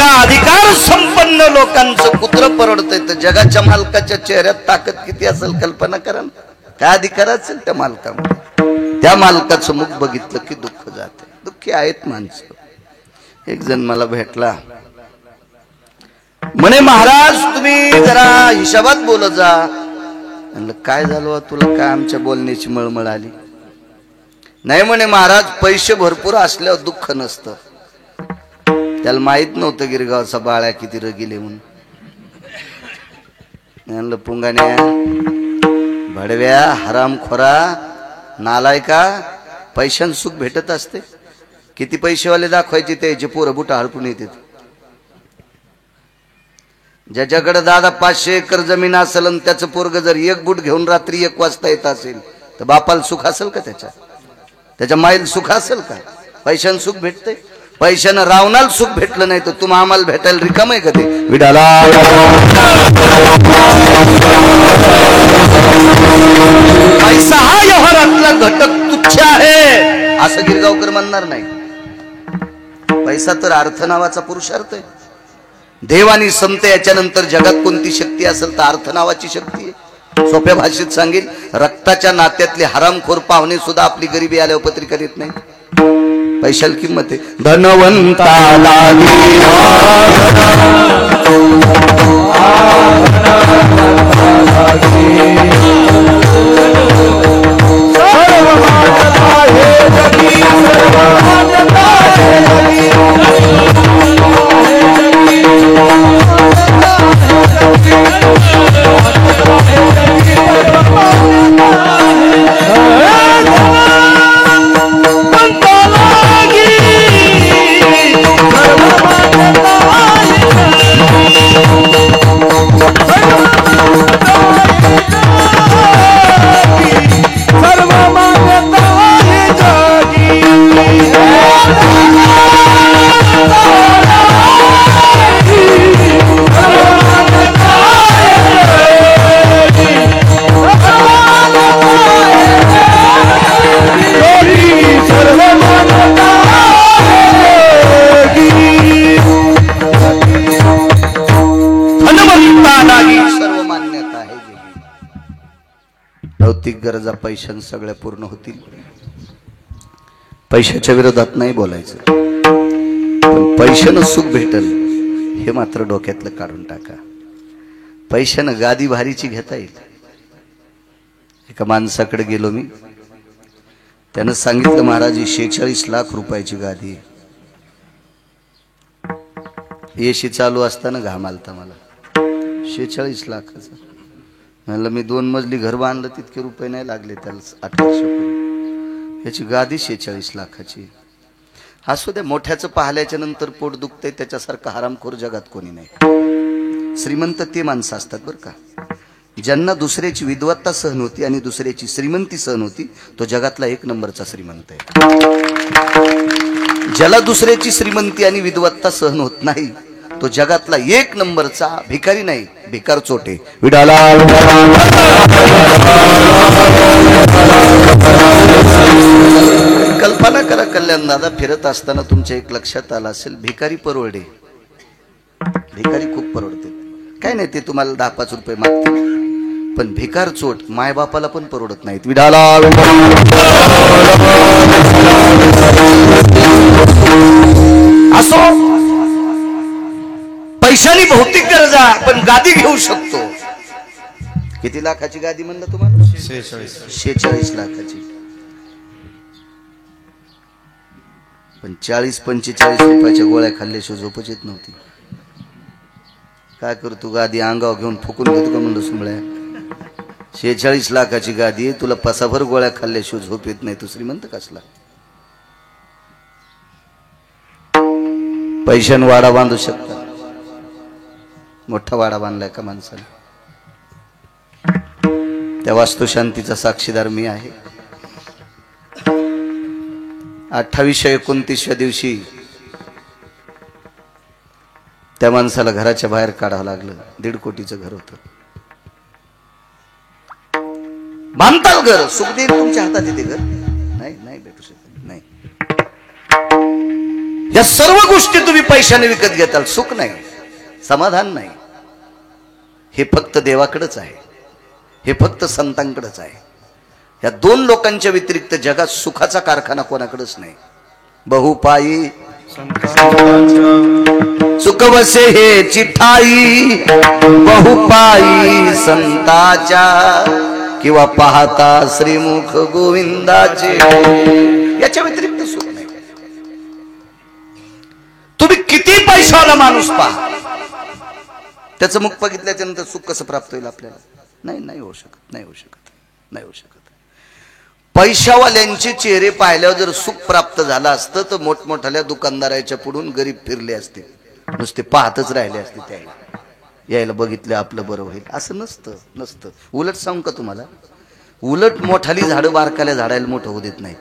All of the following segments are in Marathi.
बघा, अधिकार संपन्न लोकांचं कुत्र परवडतंय तर जगाच्या मालकाच्या चेहऱ्यात ताकद किती असेल कल्पना करा. काय अधिकार असेल त्या मालकामध्ये. त्या मालकाचं मुख बघितलं की दुःख जाते. दुःखी आहेत माणसं. एक जण मला भेटला, म्हणे महाराज तुम्ही जरा हिशोबात बोलत जा. म्हणलं काय झालं तुला, काय आमच्या बोलण्याची मळमळ आली. नाही म्हणे महाराज, पैसे भरपूर असल्यावर दुःख नसतं. त्याला माहित नव्हतं गिरगावचा बाळ्या किती रगिले म्हणून. म्हणलं पुंगाण्या, भडव्या, हरामखोरा, नालायका, पैशान सुख भेटत असते. किती पैसेवाले दाखवायचे त्याचे पोरं बुटा हडपून येतात. ज्याच्याकडे दादा 500 एकर जमीन असेल आणि त्याचं पोरग जर एक बूट घेऊन रात्री 1 वाजता येत असेल तर बापाला सुख असेल का? त्याच्या माईल सुख असेल का? पैशानं सुख भेटते. पैशानं रावणाला सुख भेटलं नाही तर तुम्ही आम्हाला भेटायला रिकाम आहे का? ते विडाला पैसा हा व्यवहारातला घटक तुच्छ आहे असं गिरगावकर म्हणणार नाही. पैसा तर अर्थ नावाचा पुरुषार्थ आहे. देव आणि संत याच्यानंतर जगात कोणती शक्ती असेल तर अर्थ नावाची शक्ती आहे. सोप्या भाषेत सांगेल, रक्ताच्या नात्यातले हरामखोर पाहुणे सुद्धा आपली गरिबी आल्यावर पत्रिका देत नाही. पैशाला किंमत आहे. धनवंताला भौतिक गरजा पैशाने सगळ्या पूर्ण होतील. पैशाच्या विरोधात नाही बोलायचं, पण पैशानं सुख भेटल हे मात्र डोक्यातलं काढून टाका. पैशानं गादी भारीची घेता येईल. एका माणसाकडे गेलो मी, त्यानं सांगितलं महाराज 46 लाख रुपयाची गादी. एसी चालू असताना घाम आलता मला. 46 लाखाचं. म्हणलं मी 2 मजली घर बांधलं तितके रुपये नाही लागले त्याला 8 वर्षापूर्वी. याची गादी 46 लाखाची. असू द्या, मोठ्याचं पाहिल्याच्या नंतर पोट दुखतंय त्याच्यासारखा हरामखोर जगात कोणी नाही. श्रीमंत ते माणसं असतात बरं का, ज्यांना दुसऱ्याची विद्वत्ता सहन होती आणि दुसऱ्याची श्रीमंती सहन होती, तो जगातला 1 नंबरचा श्रीमंत आहे. ज्याला दुसऱ्याची श्रीमंती आणि विद्वत्ता सहन होत नाही तो जगातला 1 नंबरचा भिकारी नाही, भिकार चोटे. विडाला कल्पना करा, कल्याण दादा फिरत असताना तुमच्या एक लक्षात आलं असेल, भिकारी परवडे. भिकारी खूप परवडते. काय नाही, ते तुम्हाला 10-5 रुपये मागते, पण भिकार चोट मायबापाला पण परवडत नाहीत. विडाला असो, पैशानी भौतिक गरजा आपण गादी घेऊ शकतो. किती लाखाची गादी म्हणलं तुम्हाला? 46 लाखाची. पण 40-45 रुपयाच्या गोळ्या खाल्ल्याशिवाय झोपच येत नव्हती. काय करतो, गादी अंगावर घेऊन फुकून घेतो का म्हणलं सुंबळ्या. 46 लाखाची गादी, तुला पसाभर गोळ्या खाल्ल्याशिवाय झोप येत नाही, तू श्रीमंत कसला? पैशान वाडा बांधू शकता. मोठा वाडा बांधलाय का माणसाने? त्या वास्तुशांतीचा साक्षीदार मी आहे. 28-29 दिवशी त्या माणसाला घराच्या बाहेर काढावं लागलं. 1.5 कोटीचं घर होतं. बांधताल घर, सुख देईल तुमच्या हातात येते घर? नाही, नाही भेटू शकत नाही. या सर्व गोष्टी तुम्ही पैशाने विकत घेताल, सुख नाही, समाधान नाही. हे फक्त देवाकडेच आहे, हे फक्त संतांकडेच आहे. या दोन लोकांच्या व्यतिरिक्त जगात सुखाचा कारखाना कोणाकडेच नाही. बहुपायी सुख बसे हे चिठाई, बहुपायी संताच्या किंवा पाहता श्रीमुख गोविंदाचे, याच्या व्यतिरिक्त सुख नाही. तुम्ही किती पैशावाला माणूस पहा, त्याचं मुख बघितल्याच्या नंतर सुख कसं प्राप्त होईल आपल्याला? नाही होऊ शकत, नाही होऊ शकत, नाही होऊ शकत. पैशावाल्यांचे चेहरे पाहिल्यावर जर सुख प्राप्त झालं असतं तर मोठमोठ्या दुकानदाराच्या पुढून गरीब फिरले असते, नुसते पाहतच राहिले असते. त्याला यायला बघितलं आपलं बरं होईल असं नसतं. उलट सांगू का तुम्हाला, उलट मोठाली झाडं बारकाल्या झाडाला मोठं होऊ देत नाहीत.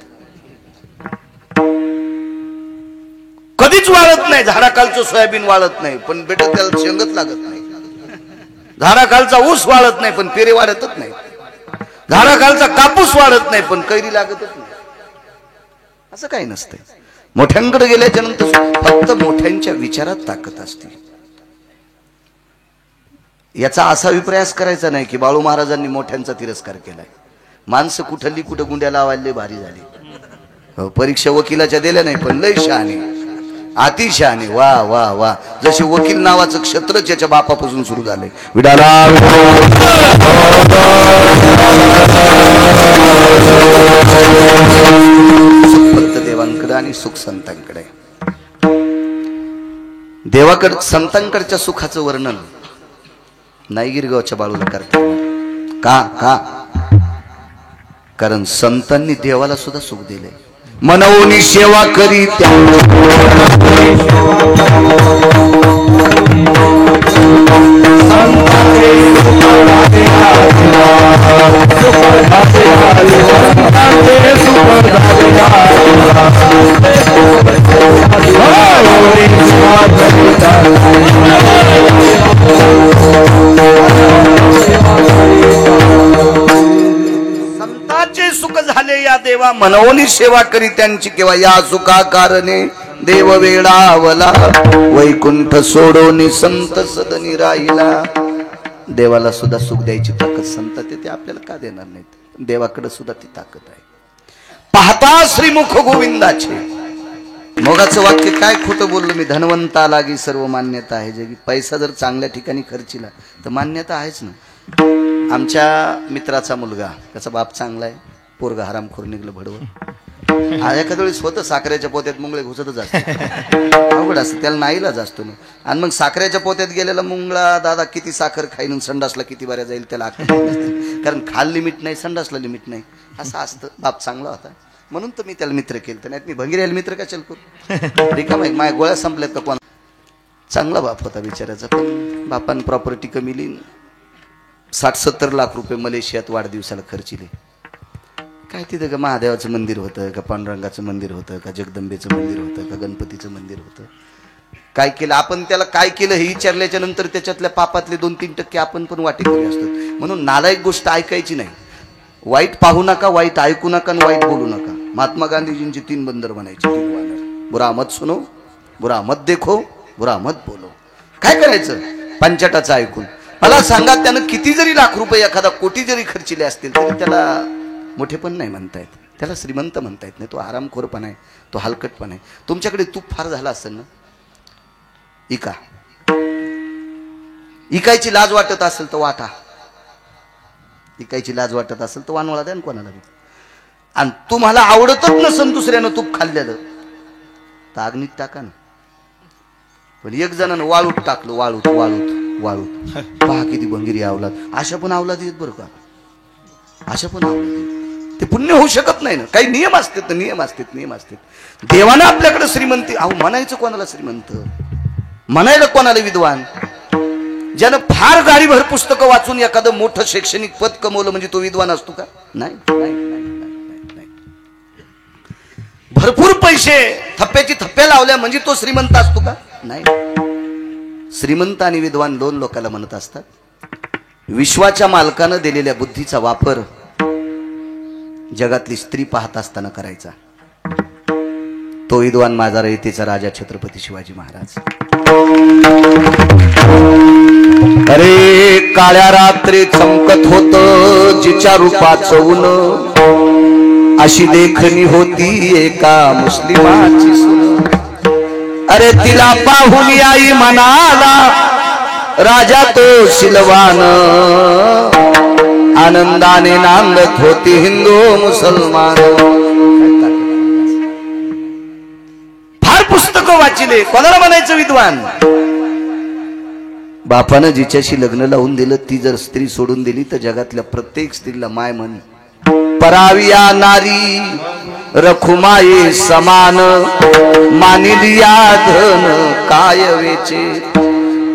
कधीच वाळत नाही. झाडाखालचं सोयाबीन वाळत नाही पण बेटा त्याला शेंगच लागत नाही. झाडाखालचा ऊस वाळत नाही पण पेरे वाढतच नाही. झाडाखालचा कापूस वाढत नाही पण कैरी लागतच नाही. असं काही नसतंय. मोठ्यांकडे गेल्याच्या नंतर फक्त मोठ्यांच्या विचारात ताकद असते. याचा असा अभिप्रायच करायचा नाही की बाळू महाराजांनी मोठ्यांचा तिरस्कार केलाय. माणसं कुठली कुठं गुंड्या लावायला भारी झाली. परीक्षा वकिलाच्या दिल्या नाही पण लय शहाणे, अतिशहाणे. वा वा वा. जसे वकील नावाचं क्षेत्र त्याच्या बापापासून सुरू झाले. विडाला फक्त देवांकडे आणि सुख संतांकडे. देवाकडे संतांकडच्या सुखाचं वर्णन नाही गिरगावच्या बाळूला करता. का? कारण संतांनी देवाला सुद्धा सुख दिले. मनवून सेवा करी संतांचे सुख झाले या देवा मनवून सेवा करी त्यांची. किंवा या सुखा कारणे देव वेळावला, वैकुंठ सोडोनी संत सदनी राहिला. देवाला सुद्धा सुख द्यायची ताकद संत ते आपल्याला का देणार नाहीत? देवाकडे सुद्धा ती ताकद आहे. पाहता श्रीमुख गोविंदाचे. मोगाचं वाक्य काय खोटं बोललो मी. धनवंता लागी सर्व मान्यता आहे जगी. पैसा जर चांगल्या ठिकाणी खर्चिला तर मान्यता आहेच ना. आमच्या मित्राचा मुलगा, त्याचा बाप चांगला आहे, पोरगा हरामखोर निघलं भडवं. एखाद्या वेळेस होतं साखरेच्या पोत्यात मुंगळे घुसतच असतं. अवघड असतं त्याला नाईलाज असतो ना. आणि मग साखरेच्या पोत्यात गेलेला मुंगळा दादा किती साखर खाईन संडासला किती बऱ्या जाईल त्याला आखत नसते. कारण खाल लिमिट नाही, संडासला लिमिट नाही. असं असतं. बाप चांगला होता म्हणून तर मी त्याला मित्र केलं. तर नाही मी भंगिऱ्याला मित्र कशाला करू? रिकामा माझ्या गोळ्या संपल्यात का? कोण चांगला बाप होता बिचाराचा. पण बापान प्रॉपर्टी कमी लिहिली. 60-70 लाख रुपये मलेशियात वाढदिवसाला खर्चिले. काय तिथं का महादेवाचं मंदिर होतं का, पांडुरंगाचं मंदिर होतं का, जगदंबेचं मंदिर होतं का, गणपतीचं मंदिर होतं? काय केलं आपण? त्याला काय केलं हे विचारल्याच्या नंतर त्याच्यातल्या पापातले 2-3% आपण पण वाटेकरी असतो. म्हणून नालायक गोष्ट ऐकायची नाही. वाईट पाहू नका, वाईट ऐकू नका आणि वाईट बोलू नका. महात्मा गांधीजींची 3 बंदर म्हणायची, 3 वानर. बुरा मत सुनो, बुरा मत देखो, बुरा मत बोलो. काय करायचं? पंचाटाचं ऐकून. मला सांगा त्यानं किती जरी लाख रुपये, एखादा कोटी जरी खर्चिले असतील तरी त्याला मोठेपण नाही म्हणता येत, त्याला श्रीमंत म्हणता येत नाही. तो आरामखोरपणा आहे, तो हलकटपणा आहे. तुमच्याकडे तूप फार झाला असेल ना, इकायची लाज वाटत असेल तर वाटा. इकायची लाज वाटत असेल तर वानवळा द्या कोणाला. आणि तुम्हाला आवडतच नसेल दुसऱ्यानं तूप खाल्लेलं तर अग्नीत टाका ना. पण एक जणानं वाळूत टाकलं, वाळूत वाळूत वाळूत. पहा किती भंगिरी अवलाद. अशा पण अवलाद येत बरं का, अशा पण अवलाद. ते पुण्य होऊ शकत नाही ना. काही नियम असतात, नियम असतात. देवानं आपल्याकडे श्रीमंती. अहो म्हणायचं कोणाला श्रीमंत, म्हणायला कोणाला विद्वान? ज्यानं फार गाडीभर पुस्तकं वाचून एखादं मोठं शैक्षणिक पद कमवलं म्हणजे तो विद्वान असतो का? नाही. भरपूर पैसे थप्प्याची थप्प्या लावल्या म्हणजे तो श्रीमंत असतो का? नाही. श्रीमंत आणि विद्वान 2 लोकांना म्हणत असतात. विश्वाच्या मालकानं दिलेल्या बुद्धीचा वापर जगातली स्त्री पाहत असताना करायचा. तो विद्वान माझा रयतेचा राजा छत्रपती शिवाजी महाराज. अरे काळ्या रात्री चमकत होत जिच्या रूपाचं ऊन, अशी देखणी होती एका मुस्लिमाची सून. अरे तिला पाहून आई म्हणाला राजा तो शिलवान, आनंदाने नांदत होती हिंदू मुसलमान. फार पुस्तकं वाचिले, कोणाला म्हणायचं विद्वान. बापानं जिच्याशी लग्न लावून दिलं ती जर स्त्री सोडून दिली तर जगातल्या प्रत्येक स्त्रीला माय म्हण. पराविया नारी रखुमाये समान, मानिलिया धन काय वेचे.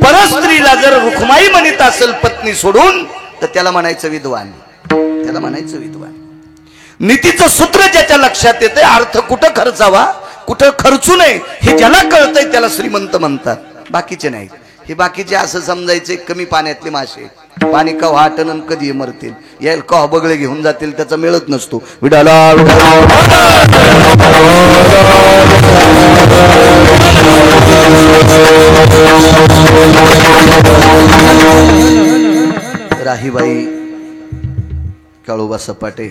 परस्त्रीला जर रुखमाई म्हणत असेल पत्नी सोडून तर त्याला म्हणायचं विद्वान, त्याला म्हणायचं विद्वान. नीतीचं सूत्र ज्याच्या लक्षात येते, अर्थ कुठं खर्चावा कुठं खर्चू नये हे ज्याला कळतंय त्याला श्रीमंत म्हणतात, बाकीचे नाही. हे बाकीचे असं समजायचे कमी पाण्यातले मासे, पाणी कवा आटन कधी मरतील, यायला कवा बगळे घेऊन जातील त्याचा मिळत नसतो. विडाला राहीबाई काळोबा सपाटे,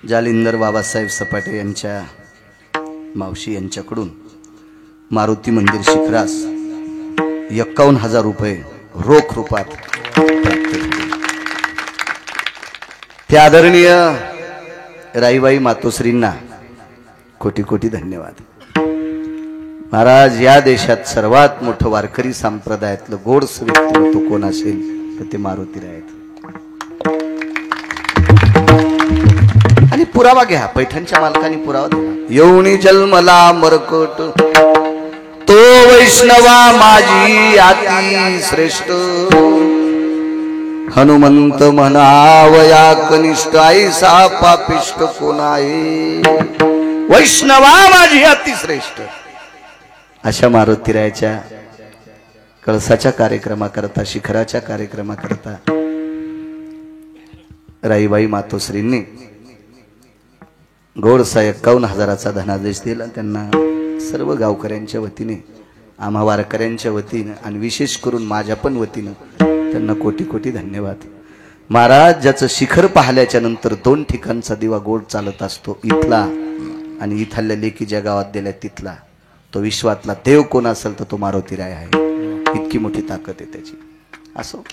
जालिंदर बाबासाहेब सपाटे यांच्या मावशी यांच्याकडून मारुती मंदिर शिखरास 51,000 रुपये रोख रूपात प्राप्त झाले. त्या आदरणीय राईबाई मातोश्रींना कोटी कोटी धन्यवाद. महाराज, या देशात सर्वात मोठं वारकरी संप्रदायातलं गोडस व्यक्तिमत्व कोण असेल तर ते मारुतीराय आहेत. आणि पुरावा घ्या, पैठणच्या मालकांनी पुरावा दिला. येऊनी जन्मला मरकट तो वैष्णवा माझी अति श्रेष्ठ, हनुमंत म्हणावया कनिष्ठ, ऐसा पापिष्ट कोण आहे. वैष्णवा माझी अति श्रेष्ठ. अशा मारुतीरायाच्या कळसाच्या कार्यक्रमाकरता, शिखराच्या कार्यक्रमाकरता राईबाई मातोश्रींनी गोडसा 51,000चा धनादेश दिला. त्यांना सर्व गावकऱ्यांच्या वतीने, आम्हा वारकऱ्यांच्या वतीने आणि विशेष करून माझ्या पण वतीने त्यांना कोटी कोटी धन्यवाद. महाराज, ज्याचं शिखर पाहिल्याच्या नंतर 2 ठिकाणचा दिवा गोड चालत असतो, इथला आणि इथल्या लेकी ज्या गावात दिल्या तिथला. तो विश्वातला देव कोण असेल तर तो मारुतीराय आहे. इतकी मोठी ताकद आहे त्याची. असो,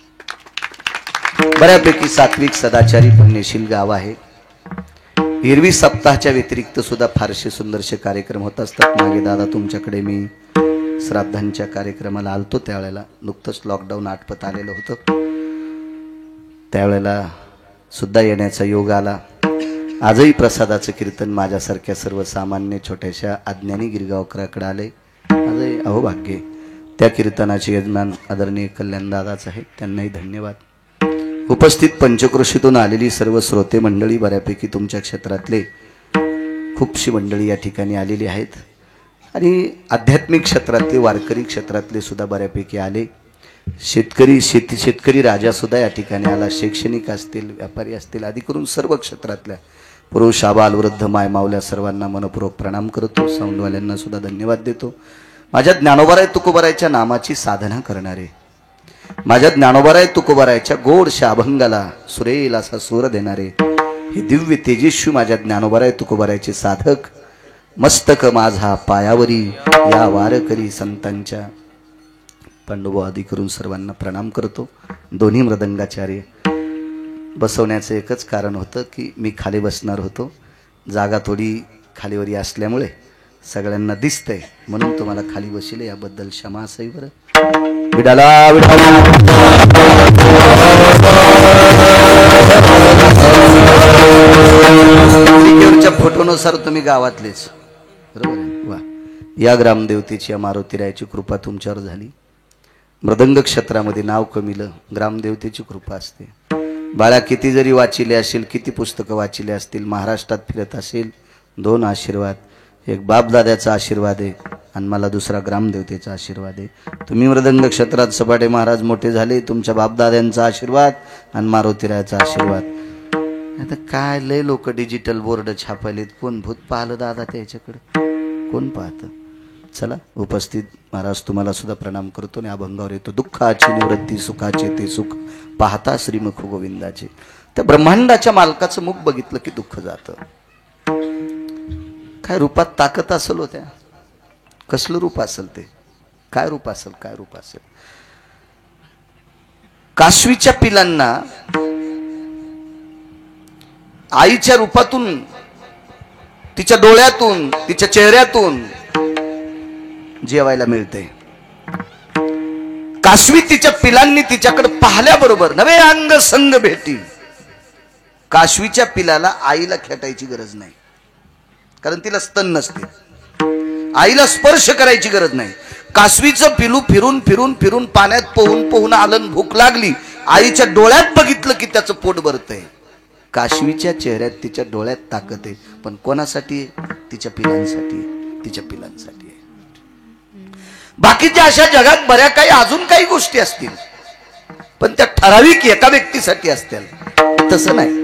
बऱ्यापैकी सात्विक सदाचारी पुण्यशील गाव आहे. एरवी सप्ताहाच्या व्यतिरिक्त सुद्धा फारसे सुंदरसे कार्यक्रम होत असतात. मागे दादा तुमच्याकडे मी श्राद्धांच्या कार्यक्रमाला आलतो, त्यावेळेला नुकतंच लॉकडाऊन आटपत आलेलं होतं, त्यावेळेला सुद्धा येण्याचा योग आला. आजही प्रसादाचं कीर्तन माझ्यासारख्या सर्वसामान्य छोट्याशा अज्ञानी गिरगावकराकडे आले. आजही अहोभाग्य. त्या कीर्तनाचे यजमान आदरणीय कल्याण दादाच आहेत, त्यांनाही धन्यवाद. उपस्थित पंचक्रोशीतून आलेली सर्व श्रोते मंडळी, बऱ्यापैकी तुमच्या क्षेत्रातले खूपशी मंडळी या ठिकाणी आलेली आहेत. आणि आध्यात्मिक क्षेत्रातले, वारकरी क्षेत्रातले सुद्धा बऱ्यापैकी आले. शेतकरी राजा सुद्धा या ठिकाणी आला. शैक्षणिक असतील, व्यापारी असतील, आदी करून सर्व क्षेत्रातल्या पुरुष, आबाल, वृद्ध, माय, मावल्या सर्वांना मनपूर्वक प्रणाम करतो. साऊंडवाल्यांना सुद्धा धन्यवाद देतो. माझ्या ज्ञानोबाराय तुकोबारायच्या नामाची साधना करणारे, माझ्या ज्ञानोबाराय तुकोबारायच्या गोडशा अभंगाला सुरेल असा सूर देणारे हे दिव्य तेजस्वी माझ्या ज्ञानोबाराय तुकोबारायचे साधक, मस्तक माझा पायावरी या वारकरी संतांच्या पांडुबा आदी करून सर्वांना प्रणाम करतो. दोन्ही मृदंगाचार्य बसवण्याचं एकच कारण होतं की मी खाली बसणार होतो, जागा थोडी खालीवरी असल्यामुळे सगळ्यांना दिसतंय म्हणून तुम्हाला खाली बसले, याबद्दल क्षमा असावी. बरं, विडाला फोटोनुसार तुम्ही गावातलेच, बरोबर. वा, या ग्रामदेवतेची, या मारुतीरायाची कृपा तुमच्यावर झाली. मृदंग क्षेत्रामध्ये नाव कमिलं, ग्रामदेवतेची कृपा असते. बाळा किती जरी वाचिले असेल, किती पुस्तकं वाचिले असतील, महाराष्ट्रात फिरत असेल, 2 आशीर्वाद, एक बापदाद्याचा आशीर्वाद आहे आणि मला दुसरा ग्रामदेवतेचा आशीर्वाद आहे. तुम्ही मृदंग क्षेत्रात सपाटे महाराज मोठे झाले, तुमच्या बापदाद्यांचा आशीर्वाद आणि मारुतीरायाचा आशीर्वाद. आता काय लय लोक डिजिटल बोर्ड छापायलेत, कोण भूत पाहिलं दादा त्याच्याकडे, कोण पाहतं? चला उपस्थित महाराज तुम्हाला सुद्धा प्रणाम करतो आणि अभंगावर येतो. दुःखाची निवृत्ती सुखाचे ते सुख पाहता श्रीमुख गोविंदाचे. त्या ब्रह्मांडाच्या मालकाचं मुख बघितलं की दुःख जातं. काय रूपात ताकद असेल हो त्या, कसलं रूप असेल ते, काय रूप असेल, काय रूप असेल. काशवीच्या पिलांना आईच्या रूपातून, तिच्या डोळ्यातून, तिच्या चेहऱ्यातून जेवायला मिळते. काशवी तिच्या पिलांनी तिच्याकडे पाहिल्याबरोबर नवे अंग संग भेटी. काशवीच्या पिलाला आईला खेटायची गरज नाही, कारण तिला स्तन नसते. आईला स्पर्श करायची गरज नाही. कासवीचं पिलू फिरून फिरून फिरून पाण्यात पोहून पोहून आलं, भूक लागली, आईच्या डोळ्यात बघितलं की त्याचं पोट भरतंय. काशवीच्या चेहऱ्यात, तिच्या डोळ्यात ताकद आहे, पण कोणासाठी? तिच्या पिलांसाठी, तिच्या पिलांसाठी आहे. बाकीच्या अशा जगात बऱ्या काही अजून काही गोष्टी असतील, पण त्या ठराविक एका व्यक्तीसाठी असतील. तसं नाही.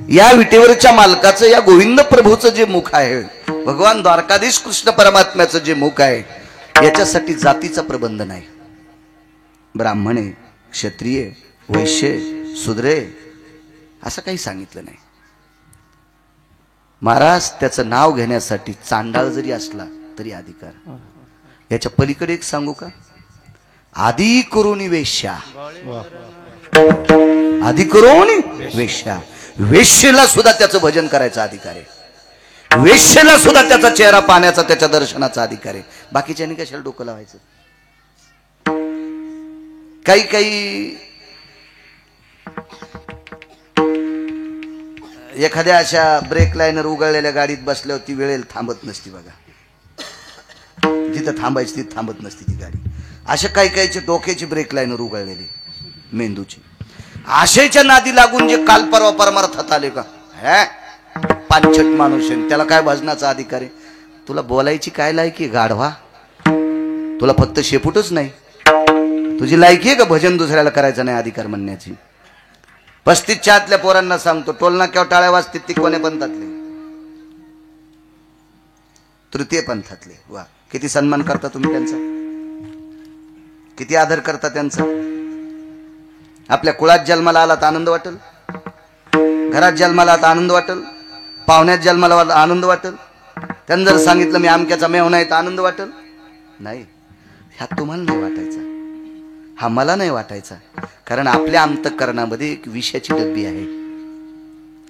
या विटेवरच्या मालकाचं, या गोविंद प्रभूचं जे मुख आहे, भगवान द्वारकाधीश कृष्ण परमात्म्याचं जे मुख आहे, याच्यासाठी जातीचा प्रबंध नाही. ब्राह्मणे, क्षत्रिय, वैश्य, शूद्रे असं काही सांगितलं नाही. महाराज त्याचं नाव घेण्यासाठी चांडाळ जरी असला तरी अधिकार. याच्या पलीकडे एक सांगू का? आदी करुणी वेश्या, आदी करुणी वेश्या. वेश्येला सुद्धा त्याचं भजन करायचा अधिकार आहे. वेश्येला सुद्धा त्याचा चेहरा पाहण्याचा, त्याच्या दर्शनाचा अधिकार आहे. बाकीच्यांनी कशाला डोकं लावायचं? काही काही एखाद्या अशा ब्रेक लाईनर उघडलेल्या गाडीत बसल्यावर ती वेळेला थांबत नसती बघा. जिथं थांबायची तिथं थांबत नसती ती गाडी. अशा काही काहीचे डोक्याची ब्रेक लाईनर उघडलेली, मेंदूची. आशेच्या नादी लागून जे काल परवा परमार्थात आले का, हे पांचट माणूस आहे, त्याला काय भजनाचा अधिकार आहे? तुला बोलायची काय लायकी गाढवा? तुला फक्त शेपूटच नाही, तुझी लायकी आहे का भजन दुसऱ्याला करायचं नाही अधिकार म्हणण्याची? 35च्या आतल्या पोरांना सांगतो, टोलना किंवा टाळ्या वाजतील ती कोण्या पंथातले? तृतीय पंथातले. वा, किती सन्मान करता तुम्ही त्यांचा, किती आदर करता त्यांचा. आपल्या कुळात जन्माला आला तर आनंद वाटेल, घरात जन्माला आला तर आनंद वाटेल, पाहुण्यात जन्माला आला आनंद वाटेल. त्यांनी जर सांगितलं मी आमक्याचा मेहून आहे तर आनंद वाटेल? नाही. ह्या तुम्हाला नाही वाटायचा, हा मला नाही वाटायचा. कारण आपल्या अंतःकरणामध्ये एक विषाची डब्बी आहे.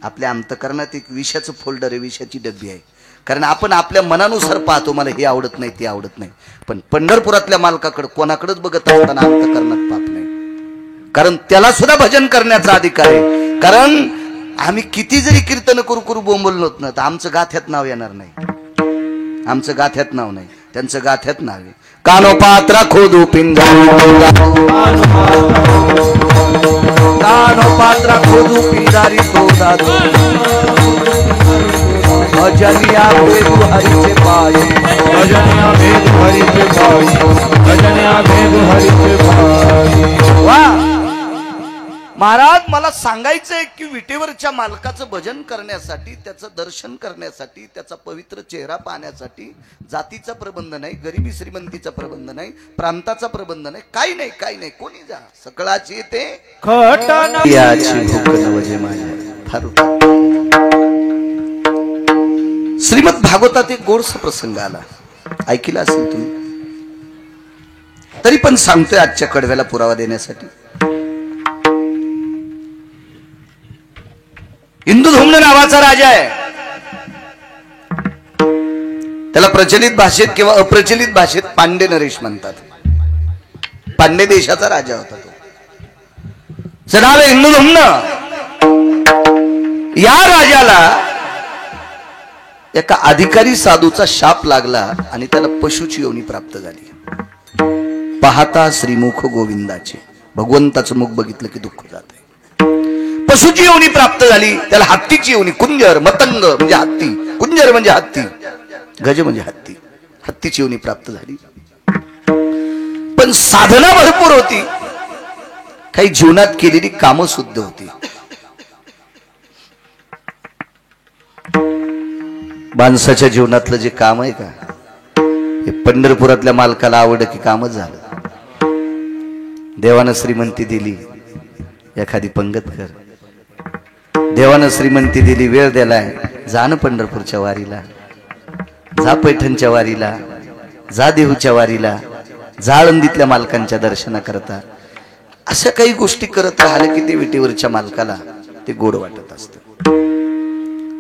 आपल्या अंतःकरणात एक विषाचं फोल्डर आहे, विषाची डब्बी आहे. कारण आपण आपल्या मनानुसार पाहतो, मला हे आवडत नाही, ते आवडत नाही. पण पंढरपुरातल्या मालकाकडे कोणाकडेच बघत असताना अंतःकरणात पाप नाही. कारण त्याला सुद्धा भजन करण्याचा अधिकार आहे. कारण आम्ही किती जरी कीर्तन करू करू बोंबललो ना, तर आमचं गाथ्यात नाव येणार नाही. आमचं गाथ्यात नाव नाही, त्यांचं गाथ्यात नाव आहे. कानो पात्रा खोदू पिंडा, कानो पात्रा खोदू पिंडारी तो दादू, भजनिया भेदू हरीचे पाय, भजनिया भेदू हरीचे पाय, भजनिया भेदू हरीचे पाय. वाह महाराज, मला सांगायचंय की विटेवरच्या मालकाचं भजन करण्यासाठी, त्याचं दर्शन करण्यासाठी, त्याचा पवित्र चेहरा पाहण्यासाठी जातीचा प्रबंध नाही, गरिबी श्रीमंतीचा प्रबंध नाही, प्रांताचा प्रबंध नाही, काही नाही, काही नाही. कोणी जा, सकळाची ते याची भूक नवजे माझ्या फार. श्रीमद भागवतात एक गोडसा प्रसंग आला, ऐकला असेल तुम्ही, तरी पण सांगतोय आजच्या कडव्याला पुरावा देण्यासाठी. इंदुधूम्न नावाचा राजा आहे. त्याला प्रचलित भाषेत किंवा अप्रचलित भाषेत पांडे नरेश म्हणतात. पांडे देशाचा राजा होता तो. नाव आहे इंदुधूम्न. या राजाला एका अधिकारी साधूचा शाप लागला आणि त्याला पशुची योनी प्राप्त झाली. पाहता श्रीमुख गोविंदाचे, भगवंताचं मुख बघितलं की दुःख जात आहे. पशुची योनी प्राप्त झाली, त्याला हत्तीची योनी, कुंजर, मतंग म्हणजे हत्ती, कुंजर म्हणजे हत्ती, गज म्हणजे हत्ती, हत्तीची योनी प्राप्त झाली. पण साधना भरपूर होती, काही जीवनात केलेली कामं शुद्ध होती. माणसाच्या जीवनातलं जे काम आहे का, हे पंढरपुरातल्या मालकाला आवडलं की कामच झालं. देवानं श्रीमंती दिली, एखादी पंगत कर. देवानं श्रीमंती दिली, वेळ दिलाय, जा ना पंढरपूरच्या वारीला, जा पैठणच्या वारीला, जा देहूच्या वारीला, जा आळंदीतल्या मालकांच्या दर्शना करता. अशा काही गोष्टी करत राहिलं की ते विटेवरच्या मालकाला ते गोड वाटत असतं.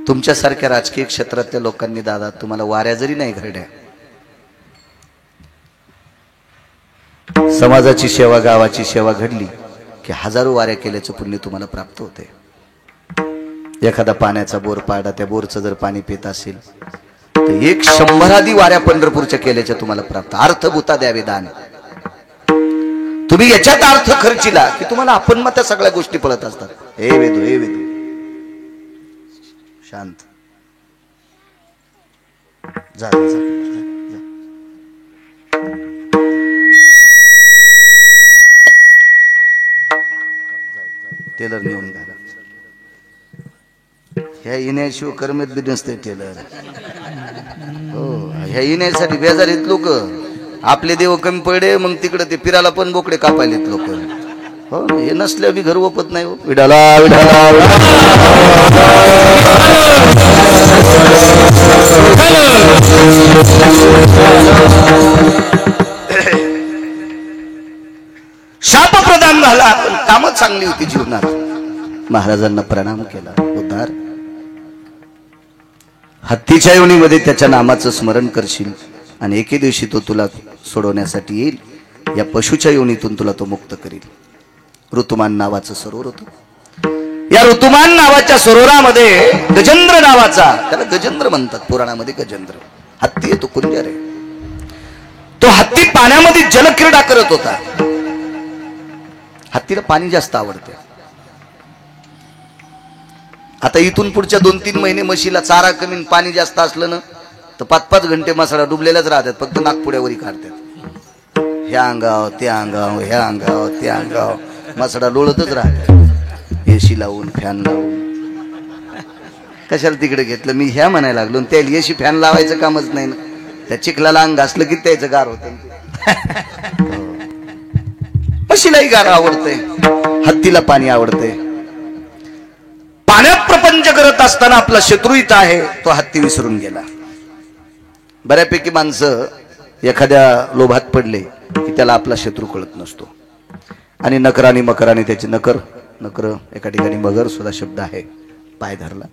तुमच्यासारख्या राजकीय क्षेत्रातल्या लोकांनी दादा तुम्हाला वाऱ्या जरी नाही घरड्या, समाजाची सेवा, गावाची सेवा घडली की हजारो वाऱ्या केल्याचं पुण्य तुम्हाला प्राप्त होते. एखादा पाण्याचा बोर पाडा, त्या बोरचं जर पाणी पित असेल तर 100 वाऱ्या पंढरपूरच्या केल्याच्या तुम्हाला प्राप्त. अर्थभूता द्यावे दान. तुम्ही याच्यात अर्थ खर्चिला की तुम्हाला आपण मग त्या सगळ्या गोष्टी पळत असतात. हे वेदू, हे वेदू, शांत जा, जा, जा. टेलर नेऊन घाला. ह्या येण्याशिवाय करमेत बी नसते टेलर. हो, ह्या येण्यासाठी बेजारीत लोक. आपले देव कमी पडे मग तिकडे ते फिरायला पण बोकडे कापायलेत लोक. हो, हे नसल्या बी घर ओपत नाही. हो, विडाला विडाला शाप प्रदान झाला, पण कामं चांगली होती जीवनात. महाराजांना प्रणाम केला, उद्धार. हत्तीच्या योनीमध्ये त्याच्या नामाचं स्मरण करशील आणि एके दिवशी तो तुला सोडवण्यासाठी येईल. या पशुच्या योनीतून तुला तो मुक्त करील. ऋतुमान नावाचं सरोवर होतं. या ऋतुमान नावाच्या सरोवरामध्ये गजेंद्र नावाचा, त्याला गजेंद्र म्हणतात पुराणामध्ये, गजेंद्र हत्ती आहे, तो कुंजर आहे. तो हत्ती पाण्यामध्ये जलक्रीडा करत होता. हत्तीला पाणी जास्त आवडते. आता इथून पुढच्या 2-3 महिने म्हशीला चारा कमी, पाणी जास्त असलं ना तर 5-5 घंटे मसाला डुबलेलाच राहतात. फक्त नागपुड्यावरी काढतात. ह्या अंगाव त्या अंगाव, ह्या अंगाव त्या अंगाव मसाला लोळतच राहतात. एसी लावून, फॅन लावून. कशाला तिकडे घेतलं मी ह्या म्हणायला लागलो. त्याला एसी फॅन लावायचं कामच नाही ना. त्या चिखलाला अंग घासलं की त्याचं गार होतं. म्हशीलाही गार आवडते, हत्तीला पाणी आवडते. पाण्यात प्रपंच करत असताना आपला शत्रू इथं आहे तो हत्ती विसरून गेला. बऱ्यापैकी माणसं एखाद्या लोभात पडले की त्याला आपला शत्रू कळत नसतो. आणि नकराने मकराने त्याची नकर, नकर एका ठिकाणी मगर सुद्धा शब्द आहे, पाय धरला.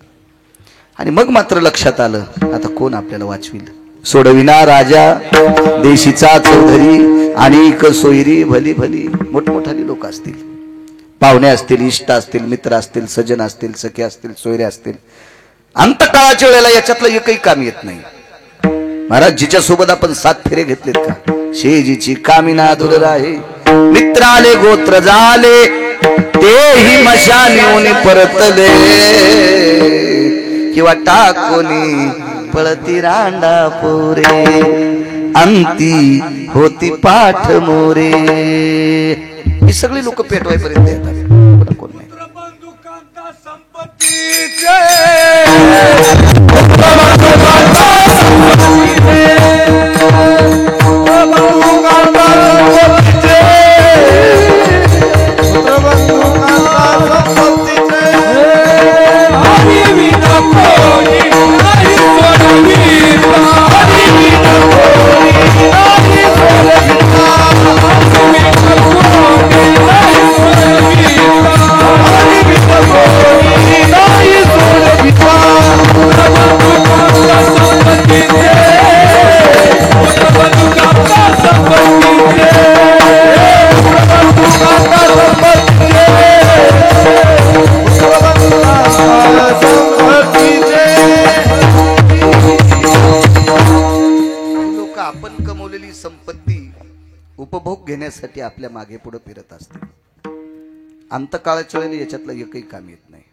आणि मग मात्र लक्षात आलं, आता कोण आपल्याला वाचविल. सोडविना राजा देशीचा चौधरी आणि सोयरी भली भली. मोठमोठाली लोक असतील, पाहुणे असतील, इष्ट असतील, मित्र असतील, सज्जन असतील, सखे असतील, सोयरे असतील. अंतकाळाच्या वेळेला याच्यातलं एकही काम येत नाही. महाराज जिच्या सोबत आपण 7 फेरे घेतलेत का, शेजीची कामिना दूर आहे. मित्राले गोत्र झाले तेही मशानी परतले, किंवा टाकोनी पळती रांडा पोरे, अंती होती पाठ मोरे. ही सगळी लोक पेटवायपर्यंत येतात, कोण नाही. उपभोग घेण्यासाठी आपल्या मागे पुढे फिरत असते. अंतकाळाच्या वेळेला याच्यातलं एकही काम येत नाही.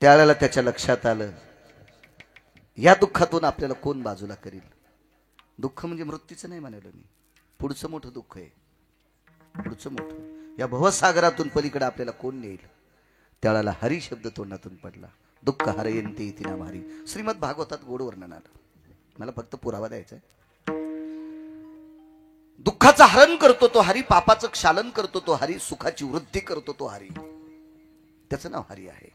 त्यावेळेला त्याच्या लक्षात आलं, या दुःखातून आपल्याला कोण बाजूला करील. दुःख म्हणजे मृत्यूचं नाही म्हणालो मी, पुढचं मोठं दुःख आहे. पुढचं मोठं, या भवसागरातून पलीकडे आपल्याला कोण नेईल. त्यावेळेला हरी शब्द तोंडातून पडला. दुःख हरयन्ते इति नाम हरी. श्रीमद भागवतात गोड वर्णन आलं. मला फक्त पुरावा द्यायचा आहे. दुःखाचं हरण करतो तो हरी, पापाचं क्षालन करतो तो हरी, सुखाची वृद्धी करतो तो हरी. त्याचं नाव हरी आहे.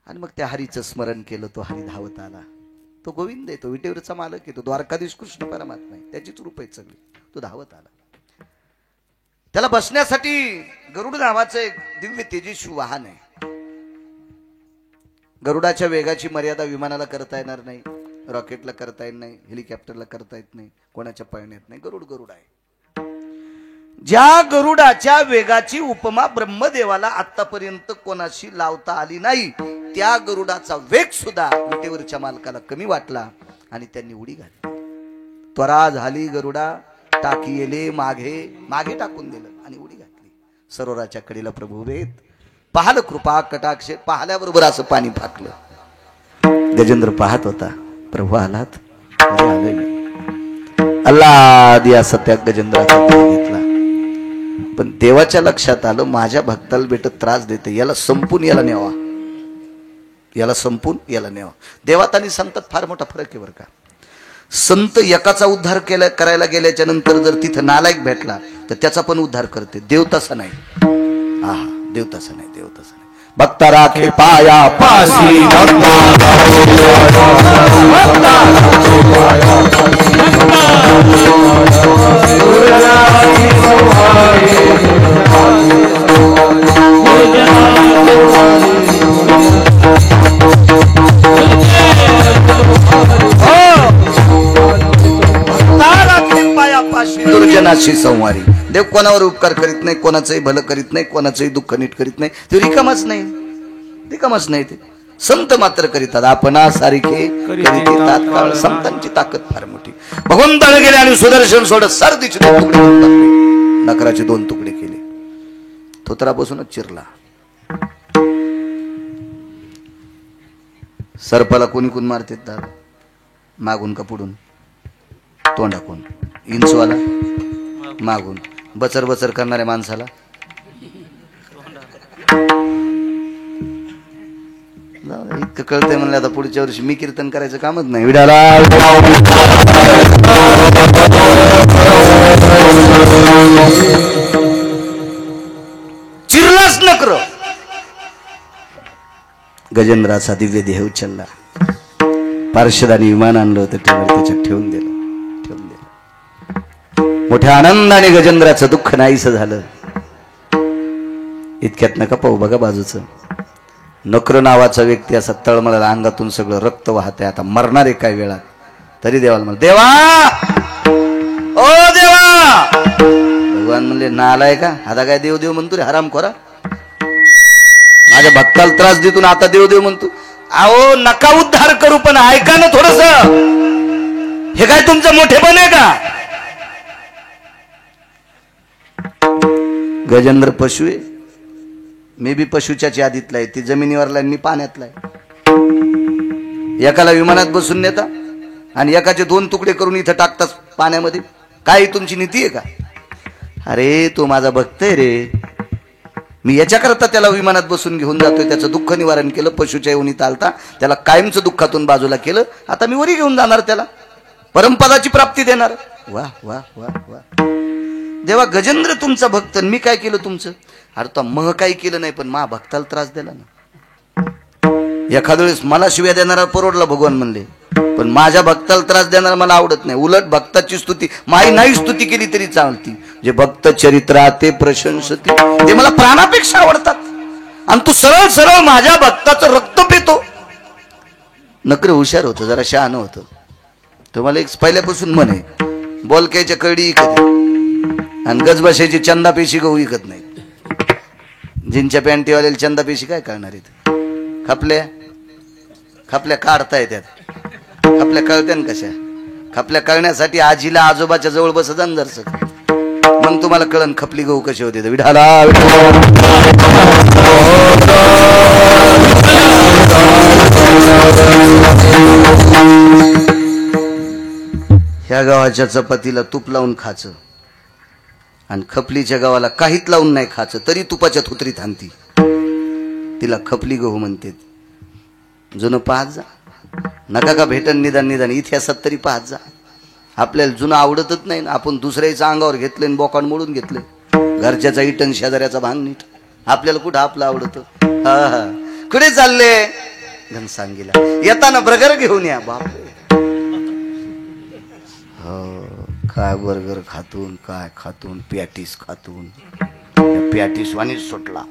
आणि मग त्या हरीचं स्मरण केलं, तो हरी धावत आला. तो गोविंद आहे, तो विटेवरचा मालक आहे, तो द्वारकाधीश कृष्ण परमात्मा आहे, त्याचीच रूप आहेत सगळी. तो धावत आला. त्याला बसण्यासाठी गरुड नावाचं एक दिव्य तेजस्वी वाहन आहे. गरुडाच्या वेगाची मर्यादा विमानाला करता येणार नाही, रॉकेटला करता येत नाही, हेलिकॉप्टरला करता येत नाही, कोणाच्या पळण्यात नाही. गरुड आहे. ज्या गरुडाच्या वेगाची उपमा ब्रह्मदेवाला आतापर्यंत कोणाशी लावता आली नाही, त्या गरुडाचा वेग सुद्धा विटेवरच्या मालकाला कमी वाटला आणि त्यांनी उडी घातली. त्वरा झाली गरुडा, टाकी येले मागे टाकून दिलं आणि उडी घातली. सरोवराच्या कडेला प्रभू उभे आहेत. पाहलं कृपा कटाक्ष, पाहल्याबरोबर असं पाणी फाकलं. गजेंद्र पाहत होता, प्रभू आलात, आलोय मी. अल्लादी असा त्या गजेंद्राचा घेतला. पण देवाच्या लक्षात आलं, माझ्या भक्ताला भेटत त्रास देते, याला संपून याला न्यावा, याला संपून याला न्यावा. देवात आणि संतात फार मोठा फरक आहे बरं का. संत एकाचा उद्धार करायला गेल्याच्या नंतर जर तिथं नालायक भेटला तर त्याचा पण उद्धार करते. देव तसा नाही. देव तसा नाही, देव तसा नाही. भक्ता राखे पाया पासी, दुर्जनाशी संवारी. देव कोणावर उपकार करीत नाही, कोणाचंही भलं करीत नाही, कोणाचंही दुःख नीट करीत नाही. ते रिकामच नाही ते. संत मात्र करीतात आपणा सारखे करीते तात्काळ. संतांची ताकद फार मोठी. भगवंताने गेले आणि सुदर्शन सोडत सर्दीचे 2 तुकडे करून टाकले. नकराचे 2 तुकडे केले. थोतरापासूनच चिरला. सर्पाला कोणी कोण मारते दादा? मागून का पुढून? तोंडाकून. इंचवाला मागून. बचर बचर करणाऱ्या माणसाला इतकं कळतंय म्हणलं, आता पुढच्या वर्षी मी कीर्तन करायचं कामच नाही. विडाला चिरलाच नकर. गजेंद्राचा दिव्य देह उचलला. पार्षदाने विमान आणलं होतं, त्याच्यात ठेवून दिलं. मोठ्या आनंदाने गजेंद्राचं दुःख नाहीसं झालं. इतक्यात नका पाहू, बघा बाजूचं. नक्र नावाचा व्यक्ती असा तळमळाला, अंगातून सगळं रक्त वाहतंय. आता मरणार आहे काय वेळात, तरी देवाला म्हणलं, देवा ओ देवा. भगवान म्हणले, नालाय का, आता काय देव देव म्हणतो रे हराम खोरा. माझ्या भक्ताला त्रास देतो, आता देव देव म्हणतो. अहो नका उद्धार करू, पण ऐका ना थोडस. हे काय तुमचं मोठेपण आहे का? गजेंद्र पशु आहे, मी बी पशुच्या यादीतला आहे. ती जमिनीवरला आहे, मी पाण्यातला आहे. एकाला विमानात बसून नेता आणि एकाचे 2 तुकडे करून इथं टाकतात पाण्यामध्ये. काय तुमची नीती आहे का? अरे तो माझा भक्त आहे रे, मी याच्याकरता त्याला विमानात बसून घेऊन जातोय. त्याचं दुःख निवारण केलं, पशुच्या योनीत आलता, त्याला कायमचं दुःखातून बाजूला केलं. आता मी वरी घेऊन जाणार, त्याला परमपदाची प्राप्ती देणार. वा वा वा वा. देवा गजेंद्र तुमचा भक्त, मी काय केलं तुमचं? अरे तो मह काही केलं नाही, पण मा भक्ताला त्रास दिला ना. एखाद्या वेळेस मला शिव्या देणारा परवडला भगवान म्हणले, पण माझ्या भक्ताला त्रास देणारा मला आवडत नाही. उलट भक्ताची स्तुती, माई नाही स्तुती केली तरी चालती. जे भक्त चरित्रा ते प्रशंसती, ते मला प्राणापेक्षा आवडतात. आणि तू सरळ सरळ माझ्या भक्ताचं रक्त पितो. नकर हुशार होतं, जरा शहाणं होतं. तुम्हाला एक पहिल्यापासून म्हणे, बोलक्याच्या कळडी इकत आणि गजबशाची चंदा पेशी गहू विकत नाही. जिनच्या पॅन्टीवाल्याला चंदा पेशी काय करणार आहेत? खपल्या काढता येतात. खपल्या कळत्या ना कशा? खपल्या कळण्यासाठी आजीला आजोबाच्या जवळ बसत जा जरसक, मग तुम्हाला कळन खपली गहू कशी होते. विठाला ह्या गावाच्या चपातीला तूप लावून खायचं आणि खपलीच्या गावाला काहीच लावून नाही खायचं, तरी तुपाच्या थुत्रीत आणती. तिला खपली गहू म्हणते. जुनं पाहत जा, नका का भेटन निदान निदान इतिहासात तरी पाहत जा. आपल्याला जुनं आवडतच नाही ना, आपण दुसऱ्याच्या अंगावर घेतले आणि बोकांड मोडून घेतले. घरच्याचा इटन शेजाऱ्याचा भांग नीट. आपल्याला कुठं आपलं आवडत. हा हा कुठे चालले घनसांगीला, येताना बर्गर घेऊन या. बापरे हो, काय बर्गर खातून, काय खातून, पॅटीस खातून. पॅटीस वाणीच सुटला.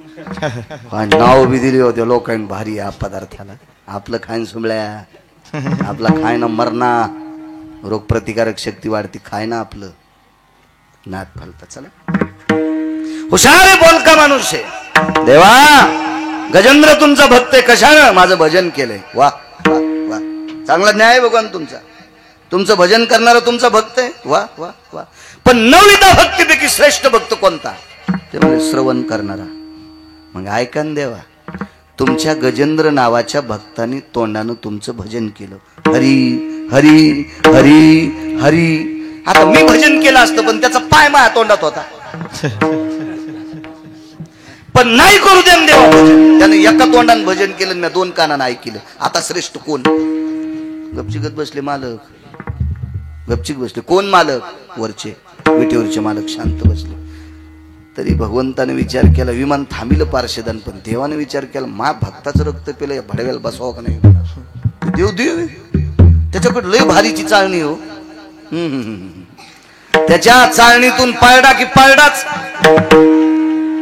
नाव बी दिली होते लोकांनी भारी या पदार्थाला. आपलं खाईन सुमळ्या, आपला खाय ना मरणा, रोगप्रतिकारक शक्ती वाढती. खाय ना आपलं नाक फालता. चला, हुशार बोलका माणूस आहे. देवा गजेंद्र तुमचा भक्त आहे, कशानं माझं भजन केलंय. वा वा वा, चांगला न्याय आहे भगवान तुमचा. तुमचं भजन करणारा तुमचा भक्त आहे. वा वा वा. पण 9 भक्तीपैकी श्रेष्ठ भक्त कोणता? ते म्हणजे श्रवण करणारा. मग ऐका ना देवा, तुमच्या गजेंद्र नावाच्या भक्तांनी तोंडानं तुमचं भजन केलं. हरी हरी हरी हरी. आता मी भजन केलं असतं पण त्याचा पाय माझ्या तोंडात होता. पण नाही करू द्या देवा भजन. त्याने एका तोंडानं भजन केलं, मी 2 कानानं ऐकलं. आता श्रेष्ठ कोण? गपचिगत बसले मालक, गपचिक बसले. कोण मालक? वरचे विटेवरचे मालक शांत बसले. तरी भगवंताने विचार केला, विमान थांबिलं पार्षदान. पण देवाने विचार केला, मा भक्ताचं रक्त पेलं, या भडव्याला बसवावं का नाही. देव देव त्याच्याकडे लय भारीची चाळणी हो. त्याच्या चाळणीतून पारडा की पारडाच,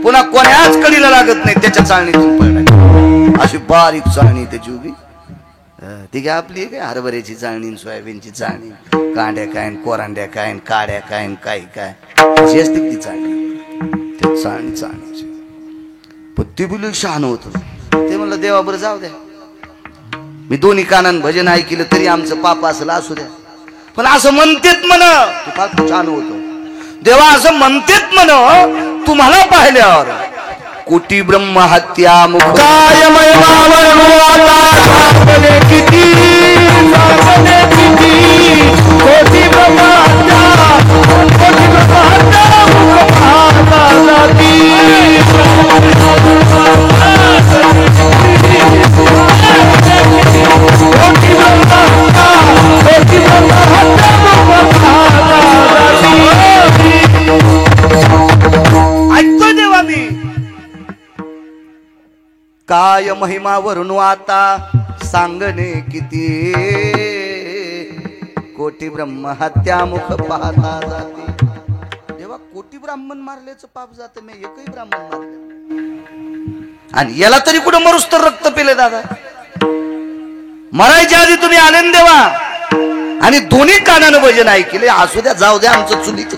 पुन्हा कोणाच कडीला लागत नाही. त्याच्या चाळणीतून पारडा, अशी बारीक चाळणी त्याची उभी. ती काय आपली काय हरभऱ्याची चाळणी, सोयाबीनची चाळणी, कांड्या काय, कोरांड्या काय, काड्या काय, काय काय अशी असते ती चाळणी. त्या चाळणीची पण ती बोलू शहाण होत. ते म्हणलं देवा बरं जाऊ द्या, मी 2 कानान भजन ऐकलं तरी आमचं पाप असलं असू द्या. पण असं म्हणतेत म्हण तू फार छान होतो. देवा असं म्हणतेत म्हण तुम्हाला पाहिल्यावर. कोटी ब्रह्म हत्या मुख काय किती कोटी ब्रह्म हत्या, कोटी ब्रह्म हत्या मुख पाहता ऐकतोय देवा मी. काय महिमा वरून आता सांगणे किती, कोटी ब्रह्म हत्या मुख पाहता जाते. देवा कोटी ब्राह्मण मारल्याचं पाप जातं, मी एकही ब्राह्मण मारले आणि याला तरी कुठं मरुस तर रक्त पेले. दादा मरायच्या आधी तुम्ही आनंद देवा आणि 2 कानानं भजन ऐकले. असू द्या, जाऊ द्या, आमचं चुलीच.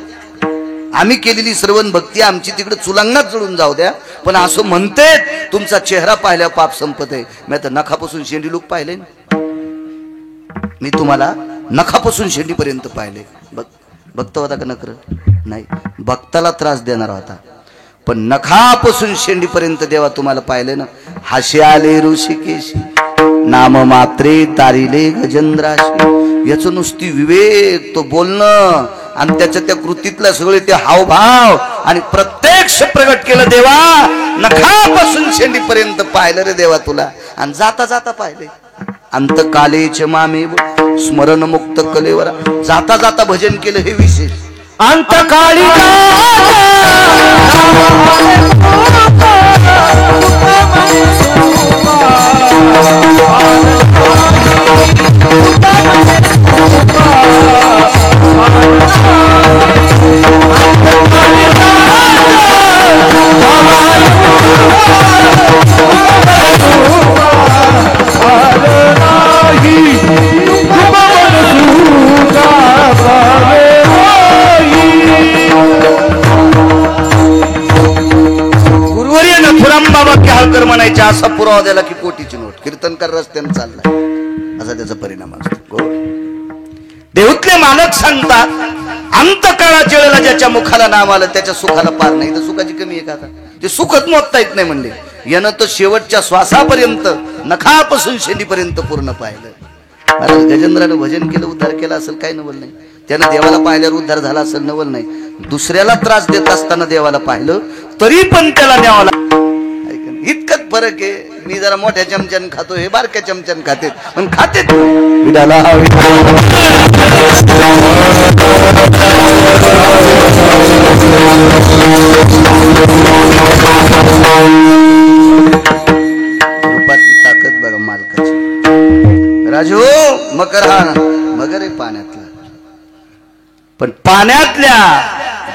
आम्ही केलेली श्रवण भक्ती आमची तिकडे चुलांगणात जळून जाऊ द्या. पण असं म्हणते तुमचा चेहरा पाहिल्या पाप संपत आहे. मी आता नखापासून शेंडी लोक पाहिले, मी तुम्हाला नखापासून शेंडीपर्यंत पाहिले. भक्त होता का नकर? नाही, भक्ताला त्रास देणारा होता. पण नखापासून शेंडीपर्यंत देवा तुम्हाला पाहिले ना. हाशे आले ऋषिकेशी, नाम मात्रे तारिले गजेंद्राशी. याच नुसती विवेक, तो बोलणं आणि त्याच्या त्या कृतीतल्या सगळे ते हावभाव आणि प्रत्यक्ष प्रगट केलं. देवा नखापासून शेंडीपर्यंत पाहिलं रे देवा तुला. आणि जाता जाता पाहिले अंतकालेच मामे स्मरण मुक्त कलेवर. जाता जाता भजन केलं हे विशेष. अंतकाळी म्हणायचे. असा पुरावा द्याला की कोटीची नोट. कीर्तनकार रस्त्याने चालला असा त्याचा परिणाम असतो. देऊतले मालक सांगतात अंतकाळाच्या वेळेला ज्याच्या मुखाला नाम आलं त्याच्या सुखाला पार नाही. तर सुखाची कमी आहे का? ते सुखच मोजता येत नाही म्हणले. यानं तर शेवटच्या श्वासापर्यंत नखापासून शेंडीपर्यंत पूर्ण पाहिलं. गजेंद्रानं भजन केलं, उद्धार केला असेल काही नवल नाही. त्यानं देवाला पाहिल्यावर उद्धार झाला असेल नवल नाही. दुसऱ्याला त्रास देत असताना देवाला पाहिलं तरी पण त्याला न्यावाला. इतकंच फरक आहे. मी जरा मोठ्या चमच्यान खातो, हे बारक्या चमच्यान खाते, पण खाते विडाला रूपातली ताकद बघा मालकाची. राजू मकर हा मगर आहे पाण्यातला, पण पाण्यातल्या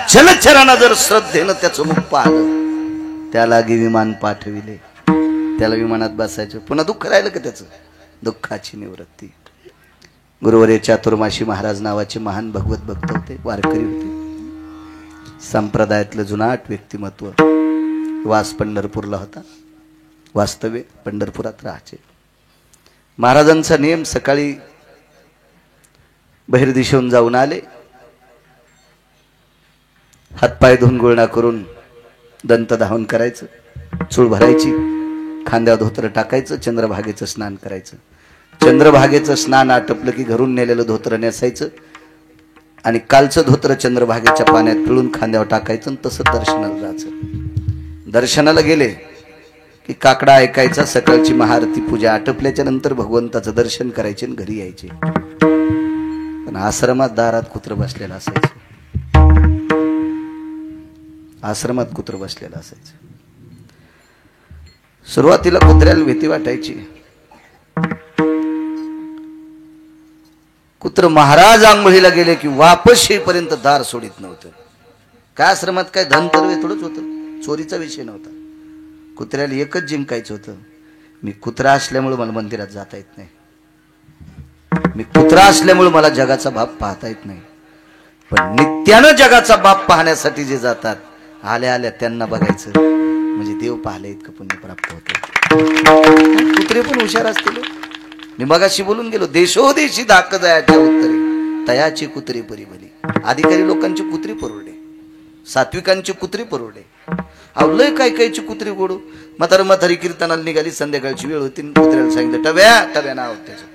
जलचरांना जर श्रद्धेनं त्याचं मुख पाहिलं, त्याला विमान पाठविले, त्याला विमानात बसायचं. पुन्हा दुःख राहिलं का त्याचं? दुःखाची निवृत्ती. गुरुवर्य चातुर्माशी महाराज नावाचे महान भगवत भक्त होते, वारकरी होते. संप्रदायातलं जुनाट व्यक्तिमत्व. वास पंढरपूरला होता, वास्तव्य पंढरपुरात राहायचे. महाराजांचा नियम सकाळी बहिर्दिशेहून जाऊन आले, हातपाय धुवून गुळणा करून दंत धावन करायचं, चूळ भरायची, खांद्यावर धोतर टाकायचं, चंद्रभागेचं स्नान करायचं. चंद्रभागेचं स्नान आटपलं की घरून नेलेलं धोतर नेसायचं आणि कालचं धोतर चंद्रभागेच्या पाण्यात पिळून खांद्यावर टाकायचं आणि तसं दर्शनाला जायचं. दर्शनाला गेले की काकडा ऐकायचा, सकाळची महाआरती पूजा आटपल्याच्या नंतर भगवंताचं दर्शन करायचे आणि घरी यायचे. पण आश्रमात दारात कुत्र बसलेलं असायचं, आश्रमात कुत्र बसलेलं असायचं. सुरुवातीला कुत्र्याला भीती वाटायची. कुत्र महाराज आंघोळीला गेले की वापस येईपर्यंत दार सोडित नव्हतं. काय आश्रमात काय धन तरवे थोडंच होतं, चोरीचा विषय नव्हता. कुत्र्याला एकच जिंकायचं होतं, मी कुत्रा असल्यामुळे मला मंदिरात जाता येत नाही, मी कुत्रा असल्यामुळे मला जगाचा बाप पाहता येत नाही. पण नित्यानं जगाचा बाप पाहण्यासाठी जे जातात, आल्या आल्या त्यांना बघायचं म्हणजे देव पाहिले इतकं पुण्य प्राप्त होतं. कुत्रे पण हुशार असतील. मी मगाशी बोलून गेलो, देशोदेशी धाक जायाच्या उत्तरे तयाची कुत्री परी भली. अधिकारी लोकांची कुत्री परवडे, सात्विकांची कुत्री परवडे. लय काय कायची कुत्री गोडू. म्हातारी कीर्तनाला निघाली, संध्याकाळची वेळ होती, कुत्र्याला सांगितलं टब्या नाव त्याचं,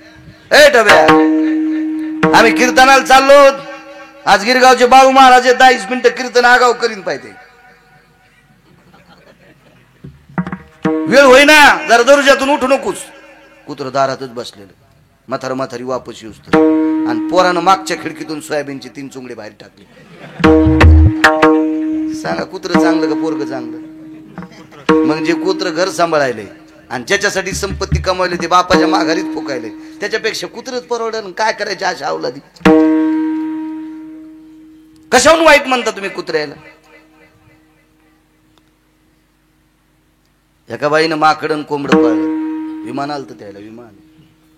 ए टब्या आम्ही कीर्तनाला चाललो, आज गिरगावचे बाळू महाराज 10 मिनिटं कीर्तन आगाव करीन पाहिजे, वेळ होईना, जरा दरुजातून उठू नकोस. कुत्र दारातच बसलेलं. म्हातारी वापस येऊस तर, आणि पोरानं मागच्या खिडकीतून सोयाबीनची 3 चुंगडे बाहेर टाकले. सांगा कुत्र चांगलं का पोरग चांगलं? मग जे कुत्र घर सांभाळायले आणि ज्याच्यासाठी संपत्ती कमावली ते बापाच्या माघारीत फुकायले, त्याच्यापेक्षा कुत्रच परवडलं. काय करायचे अशा अवलादी? कशाहून वाईट म्हणता तुम्ही कुत्र्याला? एका बाईनं माकडं कोंबडं पाळलं, विमान आलं तर त्याला विमान,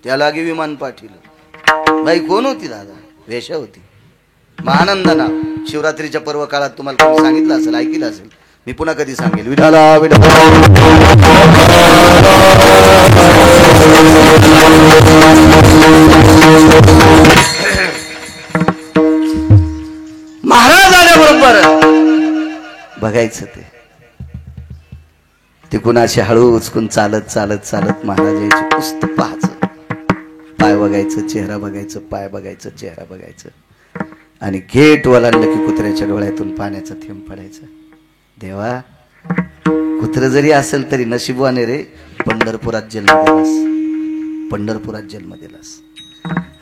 त्याला विमान पाठवलं. बाई कोण होती दादा? वेश्या होती. महानंदा नाव. शिवरात्रीच्या पर्व काळात तुम्हाला कोणी सांगितलं असेल, ऐकलं असेल, मी पुन्हा कधी सांगेल. विठाला महाराज आल्याबरोबर बघायचं ते कुणाशी हळू उचकून चालत चालत चालत महाराज यायचे. पुस्त पाहायचं, पाय बघायचं, चेहरा बघायचं, पाय बघायचं, चेहरा बघायचं, आणि गेट ओलांडलं की कुत्र्याच्या डोळ्यातून पाण्याचा थेंब पडायचा. देवा, कुत्र जरी असेल तरी नशिबवाने रे, पंढरपुरात जन्म दिलास, पंढरपुरात जन्म दिलास.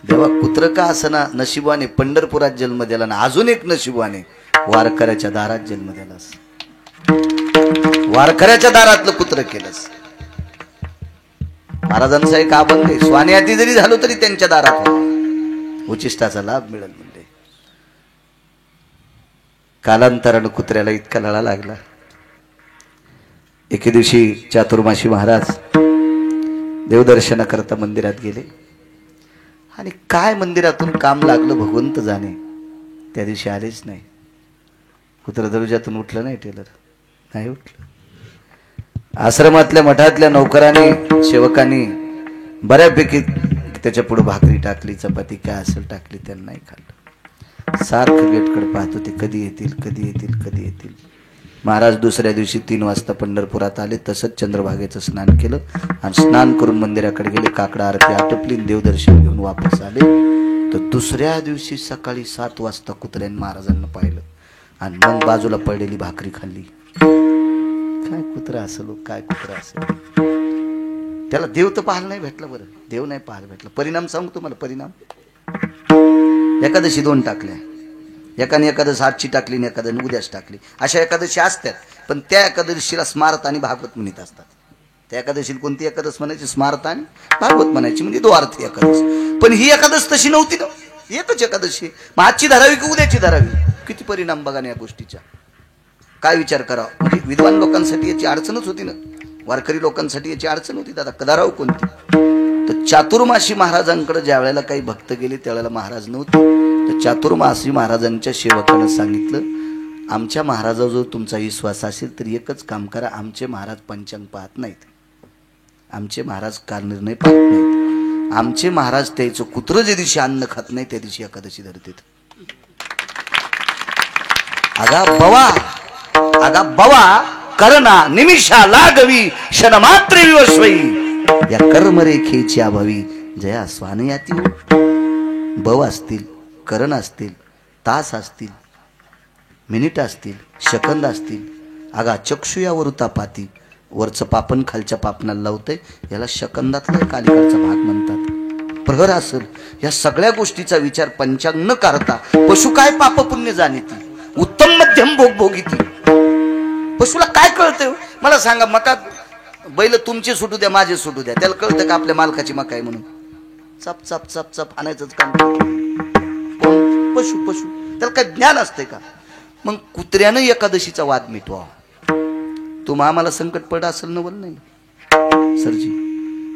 देवा, कुत्र का असना नशिबाने पंढरपुरात जन्म दिला ना, अजून एक नशिबाने वारकऱ्याच्या दारात जन्म दिलास. वारकऱ्याच्या दारातलं कुत्र केलंस. महाराजांचा एक अभंग आहे, स्वान्याती जरी झालो तरी त्यांच्या दारात उचिष्टाचा लाभ मिळेल म्हणजे. कालांतरानं कुत्र्याला इतका लळा लागला. एके दिवशी चातुर्माशी महाराज देवदर्शन करता मंदिरात गेले, आणि काय मंदिरातून काम लागलं भगवंत जाणे, त्या दिवशी आलेच नाही. कुत्र दरुजातून उठलं नाही, टेलर नाही उठलं. आश्रमातल्या मठातल्या नौकरांनी सेवकांनी बऱ्यापैकी त्याच्या पुढे भाकरी टाकली, चपाती काय असेल टाकली, त्यांना नाही खाल्लं. सारखं गेटकडे पाहत होते, कधी येतील कधी येतील कधी येतील. महाराज दुसऱ्या दिवशी 3 वाजता पंढरपुरात आले. तसंच चंद्रभागेचं स्नान केलं आणि स्नान करून मंदिराकडे गेले. काकडा आरती आटपली, देवदर्शन घेऊन वापस आले. तर दुसऱ्या दिवशी सकाळी 7 वाजता कुत्र्याने महाराजांना पाहिलं आणि मग बाजूला पडलेली भाकरी खाल्ली. काय कुत्रा असेल काय कुत्रा असेल. त्याला देव तर पाहायला नाही भेटला. बरं देव नाही पाहायला भेटला. परिणाम सांगू तुम्हाला. परिणाम एकादशी 2 टाकल्या. एकाने एकादश आजची टाकली आणि एकादशी उद्याच टाकली. अशा एकादशी असतात, पण त्या एकादशीला स्मार्त आणि भागवत म्हणत असतात. त्या एकादशीला कोणती एकादश म्हणायची? स्मार्त आणि भागवत म्हणायची, म्हणजे द्वार्थी एकादश. पण ही एकादश तशी नव्हती ना, एकच एकादशी. मग आजची धरावी की उद्याची धरावी? किती परिणाम बघा ना या गोष्टीचा. काय विचार करावा. म्हणजे विद्वान लोकांसाठी याची अडचणच होती ना, वारकरी लोकांसाठी याची अडचण होती. दादा कदाराव कोणती? तर चातुर्मासी महाराजांकडे ज्या वेळेला काही भक्त गेले त्यावेळेला महाराज नव्हते. तर चातुर्मासी महाराजांच्या सेवकानं सांगितलं, आमच्या महाराजावर जो तुमचा विश्वास असेल तर एकच काम करा, आमचे महाराज पंचांग पाहत नाहीत, आमचे महाराज काल निर्णय पाहत नाहीत, आमचे महाराज त्याचं कुत्र ज्या दिवशी अन्न खात नाही त्या दिवशी एकादशी धरतात. आगा बवा करना निमिषा लागवी क्षणमात्र विवस्वई, या कर्मरेखेची अभावी जया स्वानयाती. बव असतील, करण असतील, तास असतील, मिनिट असतील, सेकंद असतील. आगा चक्षुयावर पाती, वरचं पापण खालच्या पापणाला लावतंय, याला सेकंदातला कालिकाचा भाग म्हणतात. प्रहर असेल, या सगळ्या गोष्टीचा विचार पंचांग न करता पशु काय पाप पुण्य जाणीती, उत्तम मध्यम भोग भोगीती. पशुला काय कळतंय? मला सांगा, मकात बैल तुमचे सुटू द्या माझे सुटू द्या, त्याला कळतं का आपल्या मालकाची मका आहे म्हणून? चप चप चप चप आणायचंच काम. पशु त्याला काय ज्ञान असते का? मग कुत्र्यानं एकादशीचा वाद मिटवा. तुम्हा आम्हाला संकट पड असेल नवल नाही सरजी.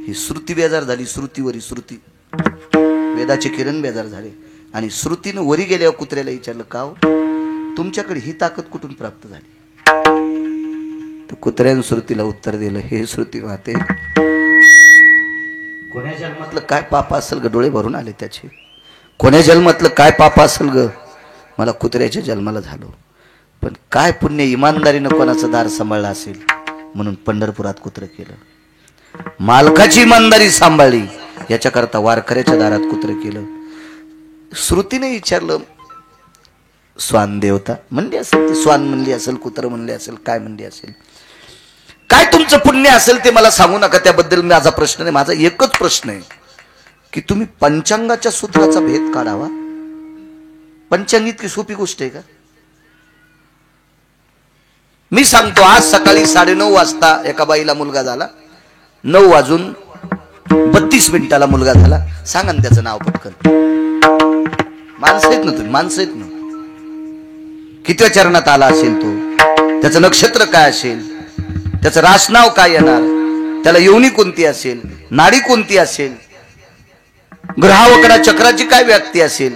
ही श्रुती बेजार झाली, श्रुतीवरी श्रुती, वेदाचे किरण बेजार झाले. आणि श्रुतीनं वरी गेल्यावर कुत्र्याला विचारलं, का हो तुमच्याकडे ही ताकद कुठून प्राप्त झाली? तर कुत्र्यानं श्रुतीला उत्तर दिलं, हे श्रुती वाहते, कोण्या जन्मातलं काय पाप असेल ग? डोळे भरून आले त्याचे. कोण्या जन्मातलं काय पाप असेल ग? मला कुत्र्याच्या जन्माला झालो, पण काय पुण्य इमानदारीनं कोणाचं दार सांभाळलं असेल म्हणून पंढरपुरात कुत्र केलं. मालकाची इमानदारी सांभाळली याच्याकरता वारकऱ्याच्या दारात कुत्र केलं. श्रुतीने विचारलं, स्वान देवता म्हणली असेल, ती स्वान म्हणली असेल, कुत्र म्हणले असेल, काय म्हणली असेल, काय तुमचं पुण्य असेल ते मला सांगू नका, त्याबद्दल माझा प्रश्न नाही. माझा एकच प्रश्न आहे की तुम्ही पंचांगाच्या सूत्राचा भेद काढावा. पंचांग इतकी सोपी गोष्ट आहे का? मी सांगतो, आज सकाळी 9:30 वाजता एका बाईला मुलगा झाला, 9:32 मुलगा झाला. सांगा ना त्याचं नाव पटकन. माणसं आहेत ना तुम्ही, माणसं आहेत ना. कितव्या चरणात आला असेल तो, त्याचं नक्षत्र काय असेल, त्याचं रासनाव काय येणार, त्याला योनी कोणती असेल, नाडी कोणती असेल, ग्रहावकडा चक्राची काय व्याप्ती असेल,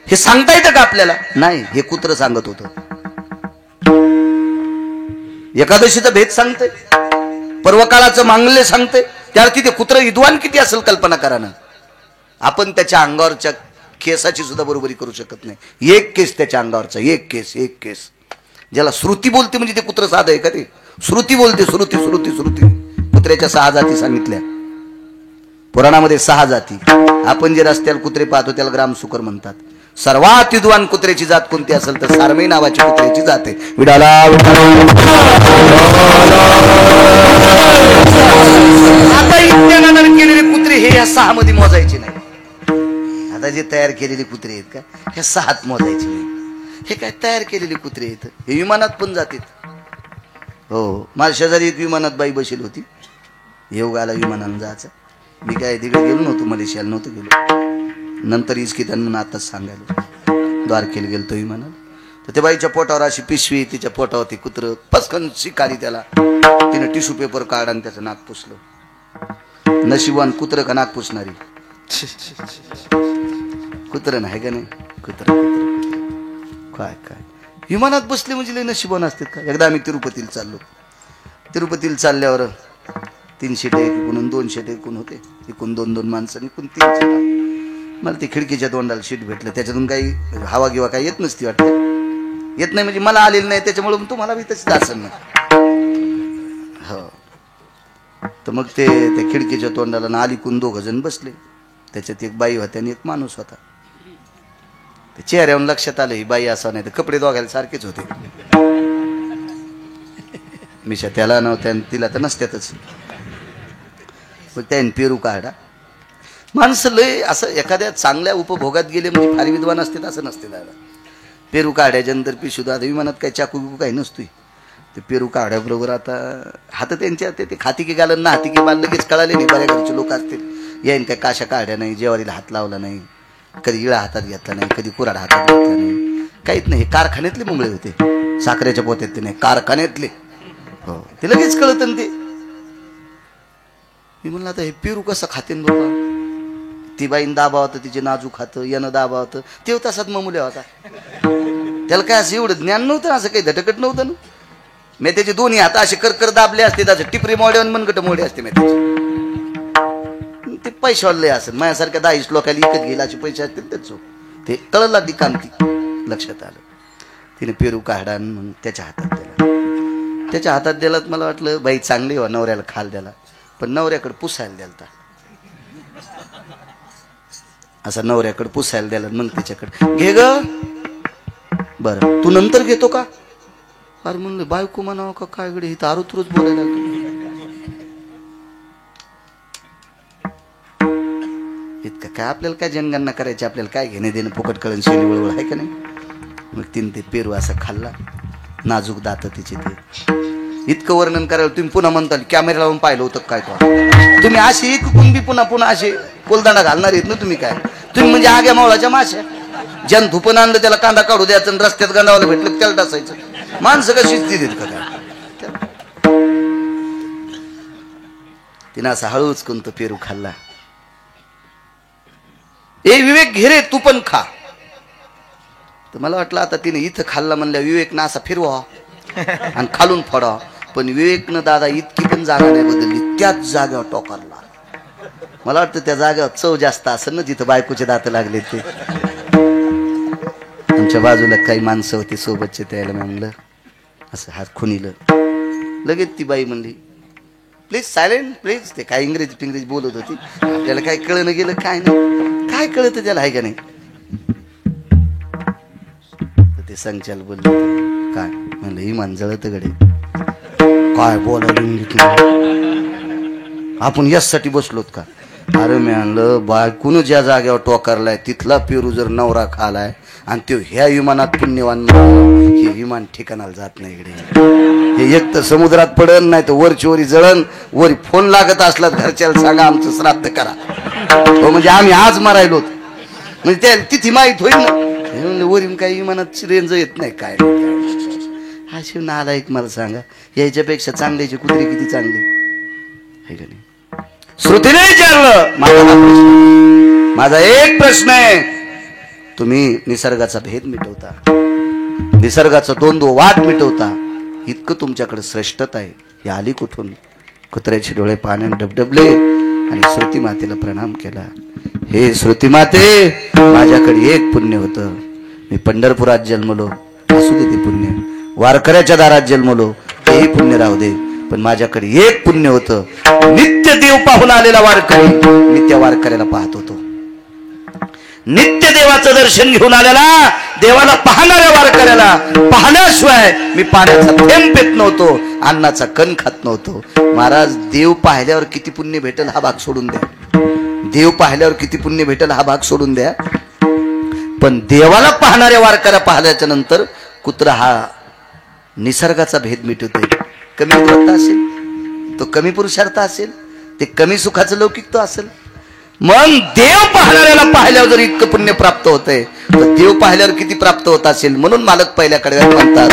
हे सांगता येतं का आपल्याला? नाही. हे कुत्र सांगत होतं. एकादशीचा भेद सांगतंय, पर्वकाळाचं मांगल्य सांगतंय. त्याला तिथे कुत्र विद्वान किती असेल कल्पना करा ना. आपण त्याच्या अंगावरच्या केसाची सुद्धा बरोबरी करू शकत नाही. एक केस त्याच्या अंगावरचा, एक केस. ज्याला श्रुती बोलते म्हणजे ते कुत्र साधं आहे का? ते श्रुती बोलते, श्रुती. कुत्र्याच्या 6 जाती सांगितल्या पुराणामध्ये. 6 जाती. आपण जे रस्त्याला कुत्रे पाहतो त्याला ग्रामसुकर म्हणतात. सर्वात विद्वान कुत्र्याची जात कोणती असेल तर सारमेय नावाची कुत्र्याची जात आहे. विडाला आता विज्ञानानं केलेले कुत्रे हे या 6 मध्ये मोजायचे नाही. आता जे तयार केलेले कुत्रे आहेत का, ह्या 6त मोजायचे नाही. हे काय तयार केलेले कुत्रे आहेत, हे विमानात पण जातात. हो, माझ्या शेजारी एक विमानात बाई बसेल होती. योग आला विमानानं जायचं. मी काय तिकडे गेलो नव्हतो, मलेशियाला नव्हतं गेलो. नंतर इचकी त्यांना आताच सांगायला द्वारकेला गेलतो विमानात. तर त्या बाईच्या पोटावर अशी पिशवी, तिच्या पोटावरती कुत्र पसकन शिकारी. त्याला तिने टिश्यू पेपर काढ आणि त्याचं नाक पुसलं. नशिबान कुत्र का नाक पुसणारी? कुत्र नाही का? नाही कुत्र. काय विमानात बसले म्हणजे लय नशिबान असतात का? एकदा आम्ही तिरुपतीला चाललो. तिरुपतीला चालल्यावर 3 सीट एकूण 2 सीट एकूण होते. एकूण 2 माणसं, एकूण 3 सीट. मला ते खिडकीच्या तोंडाला सीट भेटलं. त्याच्यातून काही हवा किंवा काही येत नसती वाटतं. येत नाही म्हणजे मला आलेलं नाही, त्याच्यामुळे तुम्हाला बी तशीच असेल ना. हो. तर मग ते खिडकीच्या तोंडाला ना अलीकून 2 जण बसले. त्याच्यात एक बाई होती आणि एक माणूस होता. ते चेहऱ्यावरून लक्षात आलं ही बाई असा नाही तर कपडे दोघायला सारखेच होते. मिशा त्याला नव्हत्या आणि तिला तर नसत्यातच. पण त्याने पेरू काढा. माणसं लय असं एखाद्या चांगल्या उपभोगात गेले म्हणजे फार विद्वान असते असं नसते दादा. पेरू काढ्याच्या नंतर पिशू दादा विमानात काही चाकू बिकू काही नसतोय. ते पेरू काढ्याबरोबर आता हात त्यांच्या ते खाती की घालन ना हाती की बाल लगेच कळाले नाही. बऱ्या घरचे लोक असतील यायन काय काशा काढ्या नाही, जेवारीला हात लावला नाही, कधी इळा हातात घेतला नाही, कधी कुऱ्हाड हातात घेतला नाही, काहीच नाही. कारखान्यातले मुंगळे होते, साखरेच्या पोत्यात ते नाही, कारखान्यातले. हो ते लगेच कळत ते. मी म्हणलं आता हे पेरू कसं खातेन बाबा. ती बाईन दाबा होतं तिचे नाजूक खातं, यानं दाबा होतं, ते तसाच ममुल्या होता. त्याला काय असं एवढं ज्ञान नव्हतं, असं काही धटकट नव्हतं ना. मी त्याचे दोन्ही हात असे करकर दाबले असते, त्याचं टिपरी मोडे आणि मनगट मोडे असते. मी त्याचे ते पैशावाले असेल माझ्यासारख्या 10 लोकांना विकत घेईल असे पैसे असतील त्याच. ते तळला ती कामती लक्षात आलं. तिने पेरू काढा मग त्याच्या हातात दिला. त्याच्या हातात दिलात मला वाटलं बाई चांगली हो, नवऱ्याला खाल द्याला. पण नवऱ्याकडे पुसायला द्यालता. असा नवऱ्याकडे पुसायला द्याला. मग त्याच्याकडे घे ग. बरं तू नंतर घेतो का. अरे म्हणलं बायको म्हणावं का काय गडे इथं आरोतरोज बोलायला इतकं काय. आपल्याला काय जनगणना करायची, आपल्याला काय घेणे देणं, फुकट कळण शेली वळवळ आहे का नाही. मग तिने ते पेरू असा खाल्ला, नाजूक दात तिचे ते. इतकं वर्णन करायला तुम्ही पुन्हा म्हणता कॅमेरा लावून पाहिलं होतं काय तो. तुम्ही अशी कुंभी पुन्हा पुन्हा असे कोलदांडा घालणार आहेत ना तुम्ही. काय तुम्ही म्हणजे आग्या मावळाच्या माश्या. ज्यानं धुपण आणलं त्याला कांदा काढू द्यायचं, रस्त्यात गंडावाला भेटलं त्याला टासायचं. माणसं का शिस्ती देत का काय. तिनं असा हळूच कोणतं पेरू खाल्ला. ए विवेक घे रे तू पण खा. तर मला वाटलं आता तिने इथं खाल्ला म्हणल्या विवेकनं असा फिरवा आणि खालून फोडा. पण विवेकनं दादा इतकी पण जागा नाही बदलली, त्याच जागेवर टोकारला. मला वाटतं त्या जागेवर चव जास्त असेल ना जिथं बायकोचे दात लागले ते. आमच्या बाजूला काही माणसं होती सोबतचे, त्याला म्हणलं असं हात खुनीलं. लगेच ती बाई म्हणली प्लीज सायलेंट प्लीज. ते काय इंग्रजी पिंग्रजी बोलत होती, आपल्याला काय कळणं गेलं काय नाही. काय कळत त्याला आहे का नाही. तर ते संचाल बोलले काय म्हणलं इमान जळत गडे काय बोलायला आपण यासाठी बसलोत का. अरे मी आणलं बायकून ज्या जागेवर टोकारलाय तिथला पेरू जर नवरा खालाय आणि तो ह्या विमानात पुण्यवान, हे विमान ठिकाणाला जात नाही इकडे. हे एक तर समुद्रात पडन, नाही तर वरची वरी जळण. वरी फोन लागत असला घरच्याला सांगा आमचं श्राद्ध करा, हो म्हणजे आम्ही आज मरायलोत. म्हणजे त्या तिथे माहीत होईल ना. वरील काही विमानात रेंज येत नाही काय हा शिव नाला. एक मला सांगा याच्यापेक्षा चांगल्याची कुत्री किती चांगली आहे का नाही. श्रुतीने विचारलं माझा एक प्रश्न आहे. तुम्ही निसर्गाचा भेद मिटवता, निसर्गाचा द्वंद्व वाद मिटवता, इतकं तुमच्याकडे श्रेष्ठता आहे. ही आली कुठून. कुत्र्याचे डोळे पाण्याने डबडबले आणि श्रुती मातेला प्रणाम केला. हे श्रुती माते माझ्याकडे एक पुण्य होतं. मी पंढरपुरात जन्मलो असू दे ते पुण्य, वारकऱ्याच्या दारात जन्मलो तेही पुण्य राहू दे. पण माझ्याकडे एक पुण्य होतं. नित्य देव पाहून आलेला वारकरी मी त्या वारकऱ्याला पाहत होतो. नित्य देवाचं दर्शन घेऊन आलेला देवाला पाहणाऱ्या वारकऱ्याला पाहण्याशिवाय मी पाण्याचा थेंब पेत नव्हतो, अन्नाचा कण खात नव्हतो. महाराज देव पाहिल्यावर किती पुण्य भेटेल हा भाग सोडून द्या. देव पाहिल्यावर किती पुण्य भेटेल हा भाग सोडून द्या. पण देवाला पाहणाऱ्या वारकऱ्या पाहिल्याच्या नंतर कुत्रा हा निसर्गाचा भेद मिटवतोय. कमी व्रत असेल तो कमी पुरुषार्थ असेल, ते कमी सुखाचं लौकिक तो असेल. मग देव पाहणाऱ्याला पाहिल्यावर जर इतकं पुण्य प्राप्त होतंय तर देव पाहिल्यावर किती प्राप्त होत असेल. म्हणून मालक पहिल्याकडे म्हणतात